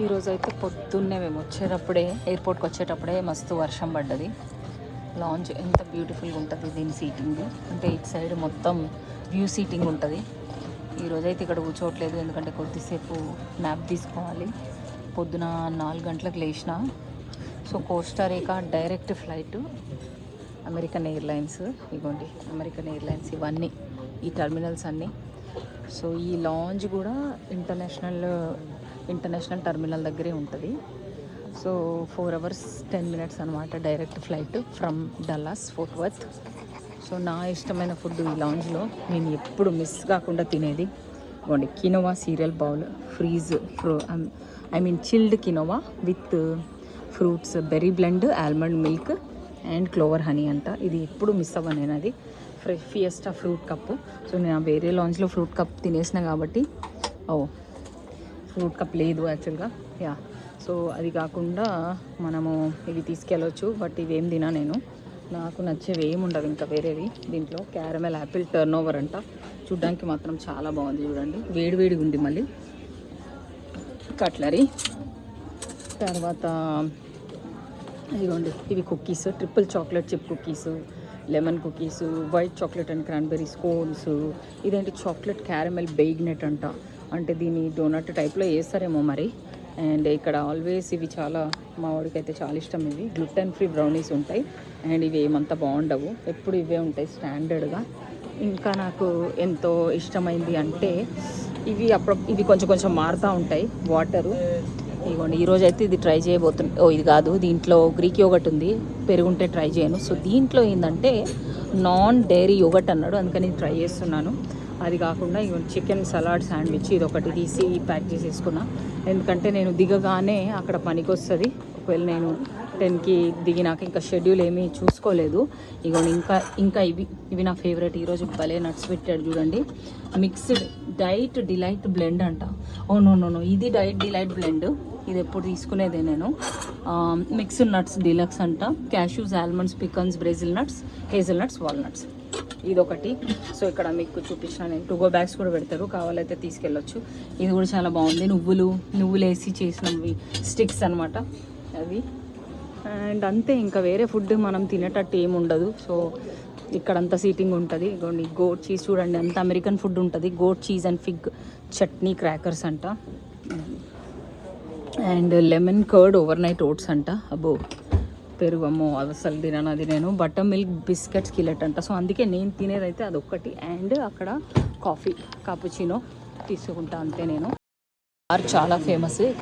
ఈరోజు అయితే పొద్దున్నే మేము వచ్చేటప్పుడే ఎయిర్పోర్ట్కి వచ్చేటప్పుడే మస్తు వర్షం పడ్డది. లాంజ్ ఎంత బ్యూటిఫుల్గా ఉంటుంది దీని సీటింగ్, అంటే ఇటు సైడ్ మొత్తం వ్యూ సీటింగ్ ఉంటుంది. ఈరోజైతే ఇక్కడ కూర్చోవట్లేదు ఎందుకంటే కొద్దిసేపు న్యాప్ తీసుకోవాలి. పొద్దున 4 గంటలకు లేచిన. So Costa Rica direct flight American airlines. ఇగోండి అమెరికన్ ఎయిర్లైన్స్ ఇవన్నీ ఈ టర్మినల్స్ అన్నీ. సో ఈ లాంజ్ కూడా ఇంటర్నేషనల్ టర్మినల్ దగ్గరే ఉంటుంది. సో 4 hours 10 minutes అనమాట direct flight from Dallas fort worth. So నా ఇష్టమైన ఫుడ్ ఈ లాంజ్లో నేను ఎప్పుడు మిస్ కాకుండా తినేది ఇవ్వండి quinoa serial bowl, chilled quinoa with fruits, berry blend, almond milk and Clover honey అంట. ఇది ఎప్పుడు మిస్ అవ్వను నేను. అది ఫియస్టా ఫ్రూట్ కప్పు. సో నేను వేరే లాంజ్లో ఫ్రూట్ కప్ తినేసిన కాబట్టి ఫ్రూట్ కప్ లేదు యాక్చువల్గా. సో అది కాకుండా మనము ఇవి తీసుకెళ్ళవచ్చు, బట్ ఇవేం తినా నేను. నాకు నచ్చేవి ఏమి ఉండవు ఇంకా వేరేవి. దీంట్లో క్యారమెల్ యాపిల్ టర్న్ ఓవర్ అంట. చూడ్డానికి మాత్రం చాలా బాగుంది చూడండి, వేడివేడిగా ఉంది. మళ్ళీ కట్లరీ. తర్వాత ఇదిగోండి ఇవి cookies, triple chocolate chip cookies, lemon cookies, white chocolate and cranberry scones. ఇదేంటి చాక్లెట్ క్యారమెల్ బేగ్నెట్ అంట, అంటే దీన్ని డోనట్ టైప్లో వేస్తారేమో మరి. అండ్ ఇక్కడ ఆల్వేస్ ఇవి చాలా, మా వాడికి అయితే చాలా ఇష్టం. ఇవి గ్లూటెన్ ఫ్రీ బ్రౌనీస్ ఉంటాయి అండ్ ఇవి ఏమంతా బాగుండవు, ఎప్పుడు ఇవే ఉంటాయి స్టాండర్డ్గా. ఇంకా నాకు ఎంతో ఇష్టమైంది అంటే ఇవి కొంచెం మారుతూ ఉంటాయి వాటరు. ఇదిగోండి ఈరోజు అయితే ఇది ట్రై చేయబోతున్నా. ఇది కాదు, దీంట్లో గ్రీక్ యోగట్ ఉంది, పెరుగుంటే ట్రై చేయను. సో దీంట్లో ఏంటంటే నాన్ డైరీ యోగట్ అన్నాడు, అందుకని ట్రై చేస్తున్నాను. అది కాకుండా ఇవన్నీ చికెన్ సలాడ్ శాండ్విచ్ ఇది ఒకటి తీసి ప్యాక్ చేసేసుకున్నా, ఎందుకంటే నేను దిగగానే అక్కడ పనికి వస్తుంది. ఒకవేళ నేను 10కి దిగినాక ఇంకా షెడ్యూల్ ఏమీ చూసుకోలేదు. ఇగోండి ఇంకా ఇవి నా ఫేవరెట్. ఈరోజు భలే నట్స్ పెట్టాడు చూడండి, మిక్స్డ్ డైట్ డిలైట్ బ్లెండ్ అంట. నో ఇది డైట్ డిలైట్ బ్లెండ్, ఇది ఎప్పుడు తీసుకునేదే నేను. మిక్స్డ్ నట్స్ డీలక్స్ అంట, cashews, almonds, pecans, Brazil nuts, hazelnuts, walnuts. ఇదొకటి. సో ఇక్కడ మీకు చూపించిన నేను 2 go bags కూడా పెడతారు, కావాలైతే తీసుకెళ్ళొచ్చు. ఇది కూడా చాలా బాగుంది, నువ్వులు వేసి చేసినవి స్టిక్స్ అనమాట అవి. అండ్ అంతే, ఇంకా వేరే ఫుడ్ మనం తినేటట్టు ఏమి ఉండదు. సో ఇక్కడంతా సీటింగ్ ఉంటుంది. ఇగోండి గోట్ చీజ్ చూడండి, అంత అమెరికన్ ఫుడ్ ఉంటుంది. Goat cheese and fig chutney crackers అంట. And lemon curd overnight oats అంట. అబ్బో పెరుగు, అమ్మో అసలు తినను నేను. బటర్ మిల్క్ బిస్కెట్స్ కిలెట్ అంట. సో అందుకే నేను తినేదైతే అదొక్కటి. అండ్ అక్కడ కాఫీ కాపుచినో తీసుకుంటా అంతే నేను. చాలా ఫేమస్.